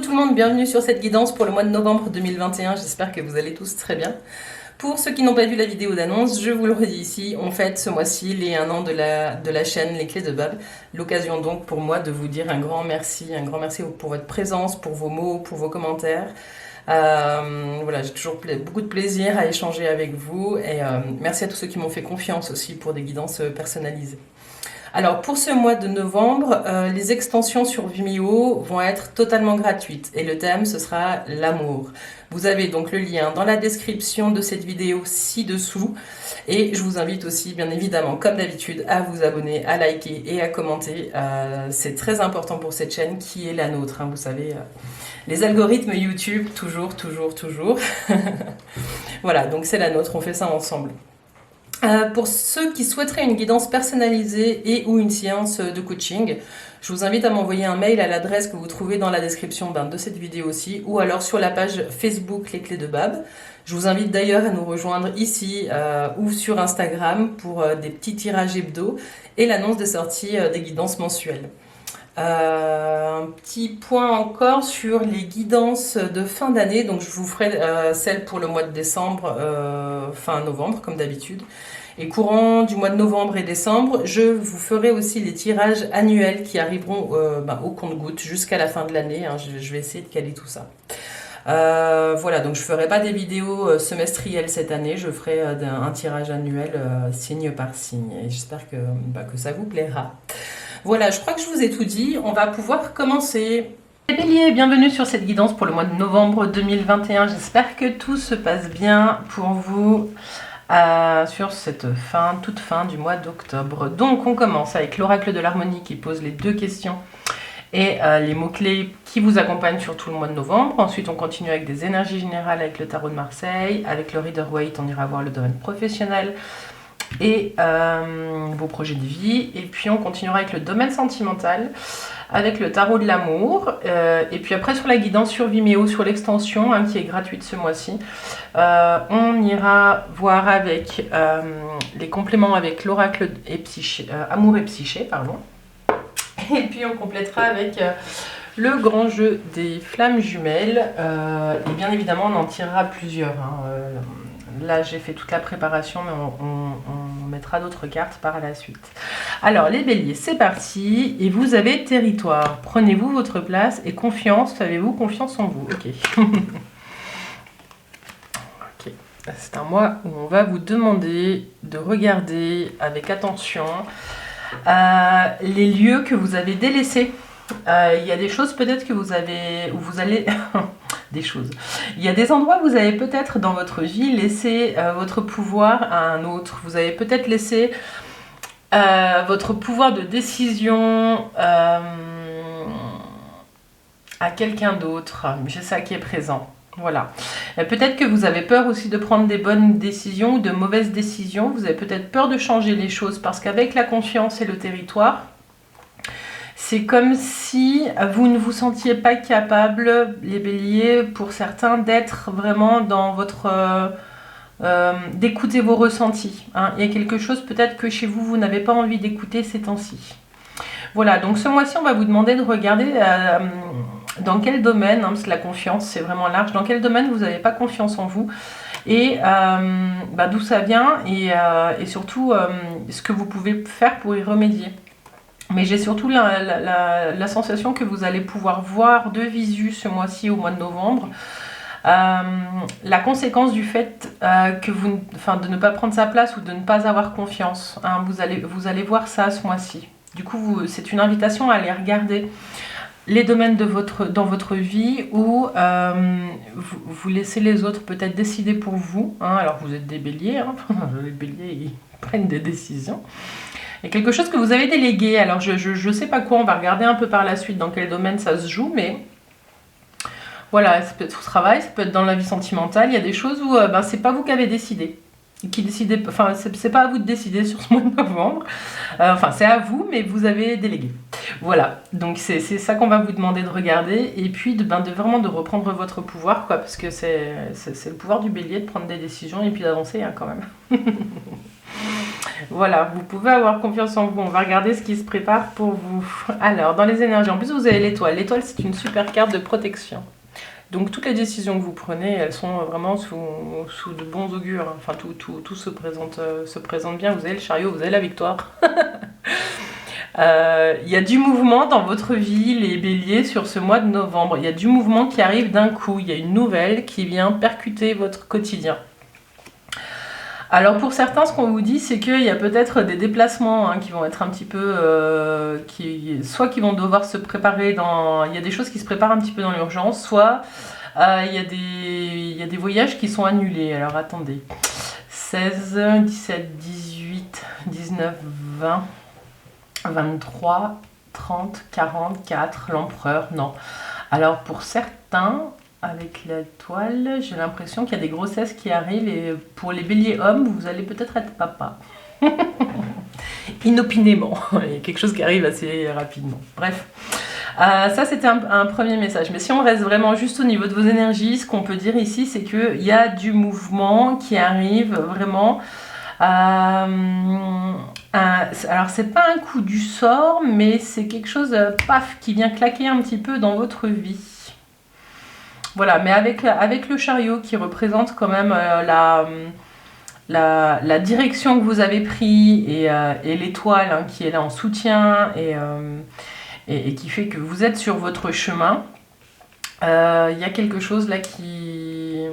Coucou tout le monde, bienvenue sur cette guidance pour le mois de novembre 2021, j'espère que vous allez tous très bien. Pour ceux qui n'ont pas vu la vidéo d'annonce, je vous le redis ici, on fête ce mois-ci les 1 an de la chaîne Les Clés de Bab. L'occasion donc pour moi de vous dire un grand merci pour votre présence, pour vos mots, pour vos commentaires. Voilà, j'ai toujours beaucoup de plaisir à échanger avec vous et merci à tous ceux qui m'ont fait confiance aussi pour des guidances personnalisées. Alors pour ce mois de novembre, les extensions sur Vimeo vont être totalement gratuites et le thème ce sera l'amour. Vous avez donc le lien dans la description de cette vidéo ci-dessous et je vous invite aussi bien évidemment comme d'habitude à vous abonner, à liker et à commenter. C'est très important pour cette chaîne qui est la nôtre, hein, vous savez, les algorithmes YouTube toujours. Voilà, donc c'est la nôtre, on fait ça ensemble. Pour ceux qui souhaiteraient une guidance personnalisée et ou une séance de coaching, je vous invite à m'envoyer un mail à l'adresse que vous trouvez dans la description de cette vidéo aussi, ou alors sur la page Facebook Les Clés de Bab. Je vous invite d'ailleurs à nous rejoindre ici ou sur Instagram pour des petits tirages hebdo et l'annonce des sorties des guidances mensuelles. Un petit point encore sur les guidances de fin d'année, donc je vous ferai celle pour le mois de décembre, fin novembre comme d'habitude. Et courant du mois de novembre et décembre, je vous ferai aussi les tirages annuels qui arriveront au compte-gouttes jusqu'à la fin de l'année. Hein, je vais essayer de caler tout ça. Voilà, donc je ne ferai pas des vidéos semestrielles cette année, je ferai un tirage annuel signe par signe. Et j'espère que ça vous plaira. Voilà, je crois que je vous ai tout dit, on va pouvoir commencer. Les béliers, bienvenue sur cette guidance pour le mois de novembre 2021. J'espère que tout se passe bien pour vous sur cette toute fin du mois d'octobre. Donc on commence avec l'oracle de l'harmonie qui pose les deux questions et les mots-clés qui vous accompagnent sur tout le mois de novembre. Ensuite on continue avec des énergies générales avec le tarot de Marseille. Avec le Rider-Waite, on ira voir le domaine professionnel et vos projets de vie, et puis on continuera avec le domaine sentimental avec le tarot de l'amour, et puis après sur la guidance sur Vimeo, sur l'extension qui est gratuite ce mois-ci, on ira voir avec les compléments avec l'oracle et psyché, amour et psyché, pardon, et puis on complétera avec le grand jeu des flammes jumelles, et bien évidemment on en tirera plusieurs, là j'ai fait toute la préparation, mais on mettra d'autres cartes par la suite. Alors les béliers, c'est parti, et vous avez territoire. Prenez-vous votre place et confiance, avez-vous confiance en vous? Ok. Ok. C'est un mois où on va vous demander de regarder avec attention les lieux que vous avez délaissés. Il y a des choses peut-être que vous avez, où vous allez... des choses. Il y a des endroits où vous avez peut-être dans votre vie laissé votre pouvoir à un autre. Vous avez peut-être laissé votre pouvoir de décision à quelqu'un d'autre. C'est ça qui est présent. Voilà. Peut-être que vous avez peur aussi de prendre des bonnes décisions ou de mauvaises décisions. Vous avez peut-être peur de changer les choses parce qu'avec la confiance et le territoire, c'est comme si vous ne vous sentiez pas capable, les béliers, pour certains, d'être vraiment dans votre... d'écouter vos ressentis. Il y a quelque chose peut-être que chez vous, vous n'avez pas envie d'écouter ces temps-ci. Voilà, donc ce mois-ci, on va vous demander de regarder dans quel domaine, parce que la confiance, c'est vraiment large, dans quel domaine vous n'avez pas confiance en vous, et d'où ça vient, et surtout ce que vous pouvez faire pour y remédier. Mais j'ai surtout la sensation que vous allez pouvoir voir de visu ce mois-ci, au mois de novembre, la conséquence du fait de ne pas prendre sa place ou de ne pas avoir confiance. Vous allez voir ça ce mois-ci. Du coup, c'est une invitation à aller regarder les domaines dans votre vie où vous laissez les autres peut-être décider pour vous. Alors vous êtes des béliers, les béliers ils prennent des décisions. Il y a quelque chose que vous avez délégué, alors je sais pas quoi, on va regarder un peu par la suite dans quel domaine ça se joue, mais voilà, ça peut être au travail, ça peut être dans la vie sentimentale, il y a des choses où c'est pas vous qui avez décidé, c'est pas à vous de décider sur ce mois de novembre, c'est à vous, mais vous avez délégué. Voilà, donc c'est ça qu'on va vous demander de regarder, et puis vraiment de reprendre votre pouvoir, quoi, parce que c'est le pouvoir du bélier de prendre des décisions et puis d'avancer quand même. Voilà, vous pouvez avoir confiance en vous. On va regarder ce qui se prépare pour vous. Alors, dans les énergies, en plus vous avez l'étoile. L'étoile, c'est une super carte de protection. Donc toutes les décisions que vous prenez, elles sont vraiment sous de bons augures. Enfin, tout se présente bien. Vous avez le chariot, vous avez la victoire. Il y a du mouvement dans votre vie, les béliers, sur ce mois de novembre. Il y a du mouvement qui arrive d'un coup. Il y a une nouvelle qui vient percuter votre quotidien. Alors pour certains, ce qu'on vous dit, c'est qu'il y a peut-être des déplacements qui vont être un petit peu... soit qui vont devoir se préparer dans... Il y a des choses qui se préparent un petit peu dans l'urgence, soit il y a des voyages qui sont annulés. Alors attendez. 16, 17, 18, 19, 20, 23, 30, 44, l'empereur, non. Alors pour certains... Avec la toile, j'ai l'impression qu'il y a des grossesses qui arrivent et pour les béliers hommes, vous allez peut-être être papa. Inopinément, il y a quelque chose qui arrive assez rapidement. Bref, ça c'était un premier message. Mais si on reste vraiment juste au niveau de vos énergies, ce qu'on peut dire ici, c'est qu'il y a du mouvement qui arrive vraiment. Alors c'est pas un coup du sort, mais c'est quelque chose, paf, qui vient claquer un petit peu dans votre vie. Voilà, mais avec le chariot qui représente quand même la direction que vous avez prise et l'étoile qui est là en soutien et qui fait que vous êtes sur votre chemin, il y a quelque chose là qui...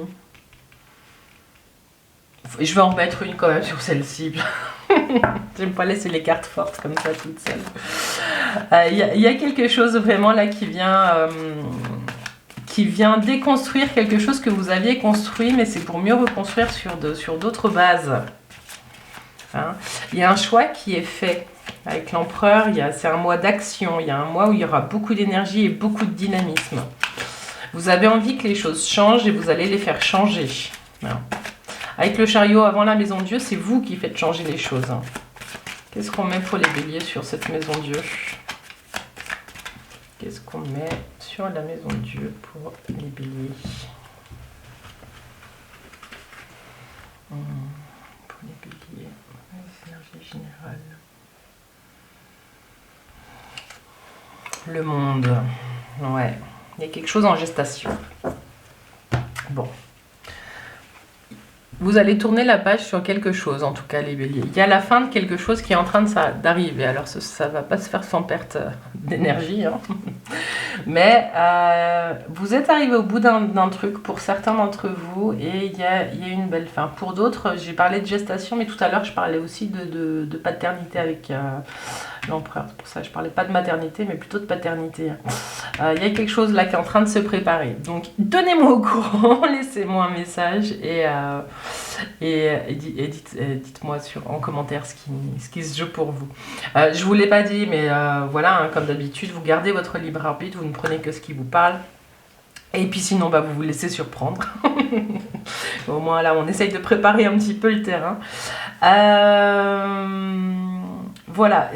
Je vais en mettre une quand même sur celle-ci. J'aime pas laisser les cartes fortes comme ça toutes seules. Il y a quelque chose vraiment là qui vient déconstruire quelque chose que vous aviez construit, mais c'est pour mieux reconstruire sur d'autres bases. Il y a un choix qui est fait. Avec l'empereur, c'est un mois d'action, il y a un mois où il y aura beaucoup d'énergie et beaucoup de dynamisme. Vous avez envie que les choses changent et vous allez les faire changer. Avec le chariot avant la maison de Dieu, c'est vous qui faites changer les choses. Qu'est-ce qu'on met pour les béliers sur cette maison de Dieu ? Qu'est-ce qu'on met sur la maison de Dieu pour les béliers? Pour les béliers, l'énergie générale. Le monde. Ouais, il y a quelque chose en gestation. Bon. Vous allez tourner la page sur quelque chose, en tout cas les béliers. Il y a la fin de quelque chose qui est en train d'arriver. Alors ça ne va pas se faire sans perte d'énergie. Mais vous êtes arrivé au bout d'un truc pour certains d'entre vous et il y a une belle fin. Pour d'autres, j'ai parlé de gestation, mais tout à l'heure je parlais aussi de paternité avec l'empereur. C'est pour ça que je ne parlais pas de maternité, mais plutôt de paternité. Il y a quelque chose là qui est en train de se préparer. Donc tenez-moi au courant, laissez-moi un message et dites-moi en commentaire ce qui se joue pour vous. Je ne vous l'ai pas dit, mais voilà, comme d'habitude, vous gardez votre libre arbitre, vous ne prenez que ce qui vous parle. Et puis sinon, vous vous laissez surprendre. Au moins là, on essaye de préparer un petit peu le terrain. Voilà.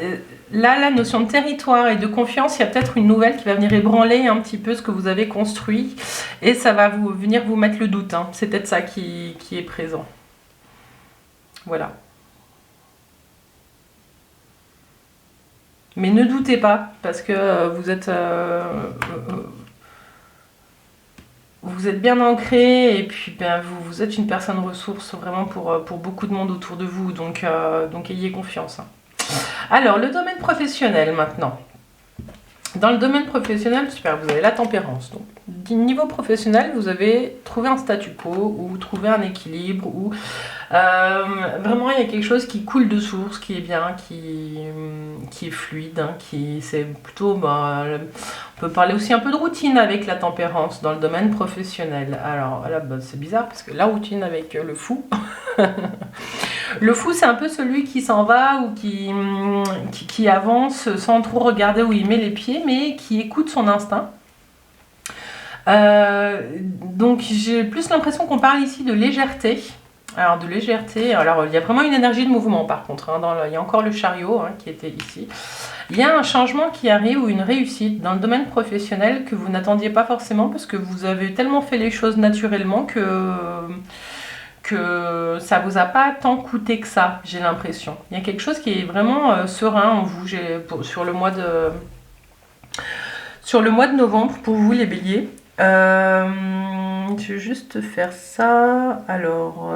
Là, la notion de territoire et de confiance, il y a peut-être une nouvelle qui va venir ébranler un petit peu ce que vous avez construit. Et ça va venir vous mettre le doute. C'est peut-être ça qui est présent. Voilà. Mais ne doutez pas, parce que vous êtes bien ancré et puis vous êtes une personne ressource vraiment pour beaucoup de monde autour de vous. Donc ayez confiance. Alors, le domaine professionnel maintenant. Dans le domaine professionnel, super, vous avez la tempérance. Donc, du niveau professionnel, vous avez trouvé un statu quo ou trouvé un équilibre ou vraiment il y a quelque chose qui coule de source, qui est bien, qui est fluide, c'est plutôt, on peut parler aussi un peu de routine avec la tempérance dans le domaine professionnel. Alors là, c'est bizarre parce que la routine avec le fou, le fou c'est un peu celui qui s'en va ou qui avance sans trop regarder où il met les pieds, mais qui écoute son instinct. Donc j'ai plus l'impression qu'on parle ici de légèreté. Alors de légèreté, alors il y a vraiment une énergie de mouvement par contre, il y a encore le chariot qui était ici. Il y a un changement qui arrive ou une réussite dans le domaine professionnel que vous n'attendiez pas forcément parce que vous avez tellement fait les choses naturellement que ça vous a pas tant coûté que ça, j'ai l'impression. Il y a quelque chose qui est vraiment serein en vous sur le mois de novembre pour vous les béliers. Je vais juste faire ça. Alors,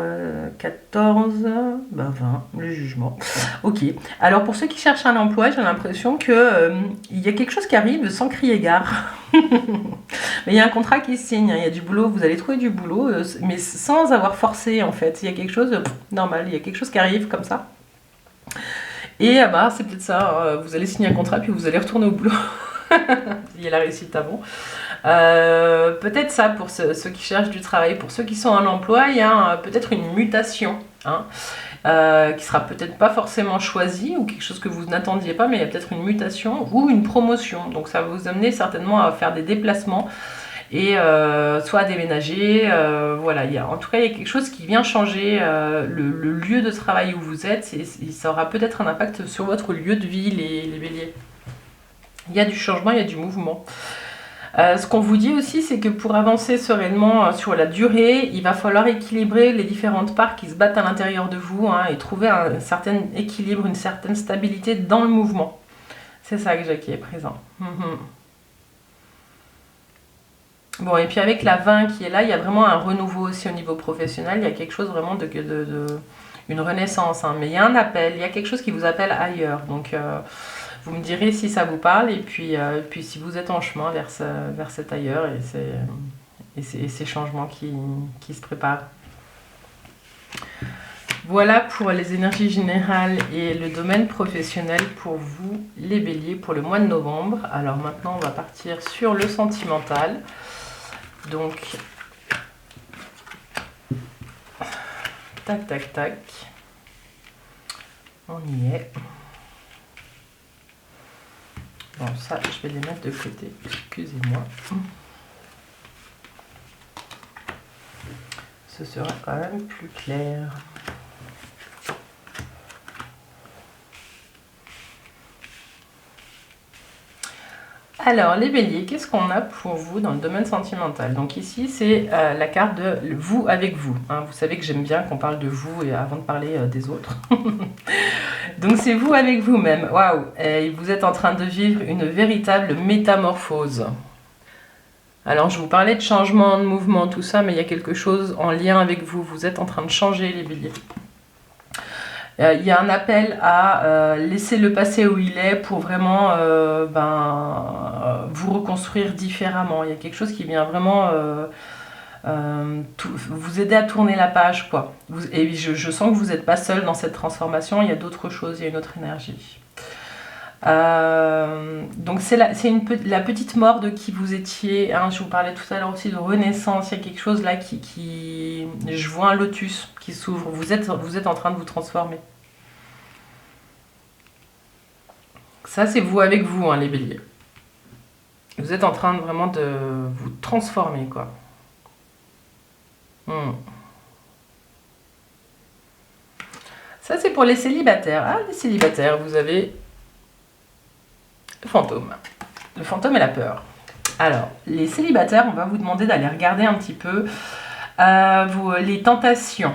14, 20, le jugement. Ok. Alors, pour ceux qui cherchent un emploi, j'ai l'impression que il y a quelque chose qui arrive sans crier gare. Mais il y a un contrat qui se signe, il y a du boulot, vous allez trouver du boulot, mais sans avoir forcé en fait. Il y a quelque chose de normal, il y a quelque chose qui arrive comme ça. Et c'est peut-être ça, vous allez signer un contrat puis vous allez retourner au boulot. Il y a la réussite avant. Peut-être ça pour ceux qui cherchent du travail. Pour ceux qui sont en emploi, il y a peut-être une mutation qui sera peut-être pas forcément choisie ou quelque chose que vous n'attendiez pas, mais il y a peut-être une mutation ou une promotion. Donc ça va vous amener certainement à faire des déplacements et soit à déménager. Voilà, en tout cas, il y a quelque chose qui vient changer le lieu de travail où vous êtes et ça aura peut-être un impact sur votre lieu de vie, les béliers. Il y a du changement, il y a du mouvement. Ce qu'on vous dit aussi, c'est que pour avancer sereinement sur la durée, il va falloir équilibrer les différentes parts qui se battent à l'intérieur de vous et trouver un certain équilibre, une certaine stabilité dans le mouvement. C'est ça qui est présent. Bon, et puis avec la 20 qui est là, il y a vraiment un renouveau aussi au niveau professionnel. Il y a quelque chose vraiment une renaissance. Mais il y a un appel, il y a quelque chose qui vous appelle ailleurs. Donc... vous me direz si ça vous parle et puis si vous êtes en chemin vers cet ailleurs et ces changements qui se préparent. Voilà pour les énergies générales et le domaine professionnel pour vous, les béliers, pour le mois de novembre. Alors maintenant, on va partir sur le sentimental. Donc, tac, tac, tac. On y est. Bon, ça, je vais les mettre de côté. Excusez-moi. Ce sera quand même plus clair. Alors, les béliers, qu'est-ce qu'on a pour vous dans le domaine sentimental? Donc ici, c'est la carte de vous avec vous. Vous savez que j'aime bien qu'on parle de vous et avant de parler des autres. Donc c'est vous avec vous-même. Waouh! Et vous êtes en train de vivre une véritable métamorphose. Alors je vous parlais de changement, de mouvement, tout ça, mais il y a quelque chose en lien avec vous. Vous êtes en train de changer, les béliers. Il y a un appel à laisser le passé où il est pour vraiment vous reconstruire différemment. Il y a quelque chose qui vient vraiment vous aider à tourner la page, quoi. Et je sens que vous n'êtes pas seul dans cette transformation, il y a d'autres choses, il y a une autre énergie. Donc c'est la petite mort de qui vous étiez, je vous parlais tout à l'heure aussi de renaissance, il y a quelque chose là qui je vois un lotus qui s'ouvre, vous êtes en train de vous transformer. Ça c'est vous avec vous, les béliers. Vous êtes en train vraiment de vous transformer, quoi. Ça c'est pour les célibataires. Les célibataires, vous avez le fantôme. Le fantôme et la peur. Alors, les célibataires, on va vous demander d'aller regarder un petit peu les tentations.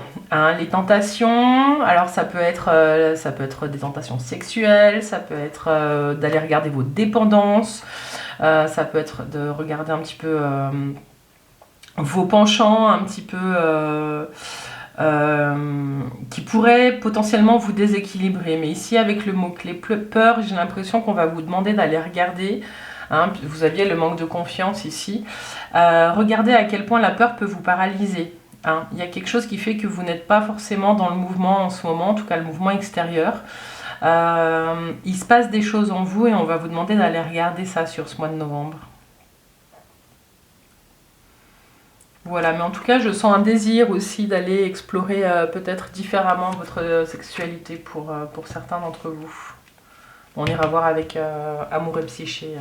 Les tentations, alors ça peut être des tentations sexuelles, ça peut être d'aller regarder vos dépendances, ça peut être de regarder un petit peu vos penchants, un petit peu qui pourraient potentiellement vous déséquilibrer. Mais ici, avec le mot-clé peur, j'ai l'impression qu'on va vous demander d'aller regarder. Vous aviez le manque de confiance ici. Regardez à quel point la peur peut vous paralyser. Il y a quelque chose qui fait que vous n'êtes pas forcément dans le mouvement en ce moment, en tout cas le mouvement extérieur. Il se passe des choses en vous et on va vous demander d'aller regarder ça sur ce mois de novembre. Voilà, mais en tout cas, je sens un désir aussi d'aller explorer peut-être différemment votre sexualité pour certains d'entre vous. On ira voir avec Amour et Psyché.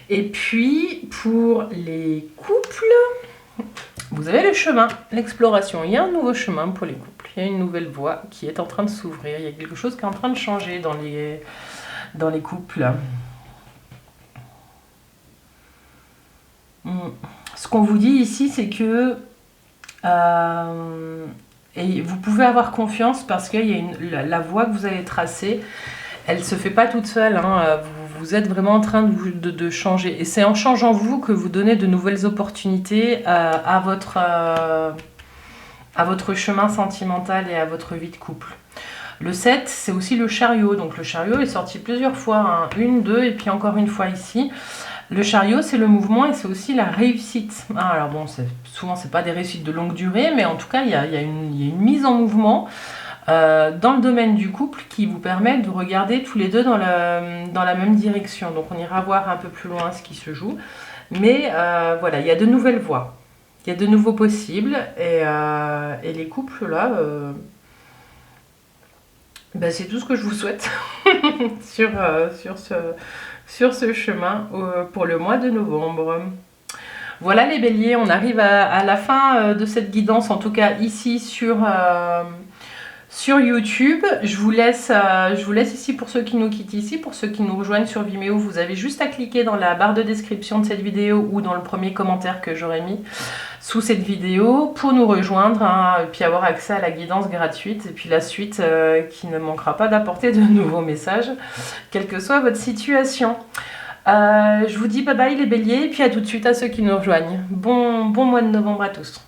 Et puis, pour les couples, vous avez le chemin, l'exploration. Il y a un nouveau chemin pour les couples. Il y a une nouvelle voie qui est en train de s'ouvrir. Il y a quelque chose qui est en train de changer dans les couples. Ce qu'on vous dit ici, c'est que Et vous pouvez avoir confiance parce qu'il y a la voie que vous allez tracer, elle se fait pas toute seule, hein. Vous êtes vraiment en train de changer. Et c'est en changeant vous que vous donnez de nouvelles opportunités à votre chemin sentimental et à votre vie de couple. Le 7, c'est aussi le chariot. Donc le chariot est sorti plusieurs fois, hein. Une, deux, et puis encore une fois ici. Le chariot, c'est le mouvement et c'est aussi la réussite. Ah, alors bon, souvent, c'est pas des réussites de longue durée, mais en tout cas, il y a une mise en mouvement dans le domaine du couple qui vous permet de regarder tous les deux dans la même direction. Donc on ira voir un peu plus loin ce qui se joue. Mais voilà, il y a de nouvelles voies. Il y a de nouveaux possibles. Et les couples, là, ben, c'est tout ce que je vous souhaite sur ce chemin pour le mois de novembre. Voilà les béliers, on arrive à la fin de cette guidance, en tout cas ici sur YouTube. Je vous laisse ici pour ceux qui nous quittent ici, pour ceux qui nous rejoignent sur Vimeo. Vous avez juste à cliquer dans la barre de description de cette vidéo ou dans le premier commentaire que j'aurai mis sous cette vidéo pour nous rejoindre, hein, et puis avoir accès à la guidance gratuite et puis la suite qui ne manquera pas d'apporter de nouveaux messages, quelle que soit votre situation. Je vous dis bye bye les béliers et puis à tout de suite à ceux qui nous rejoignent. Bon mois de novembre à tous.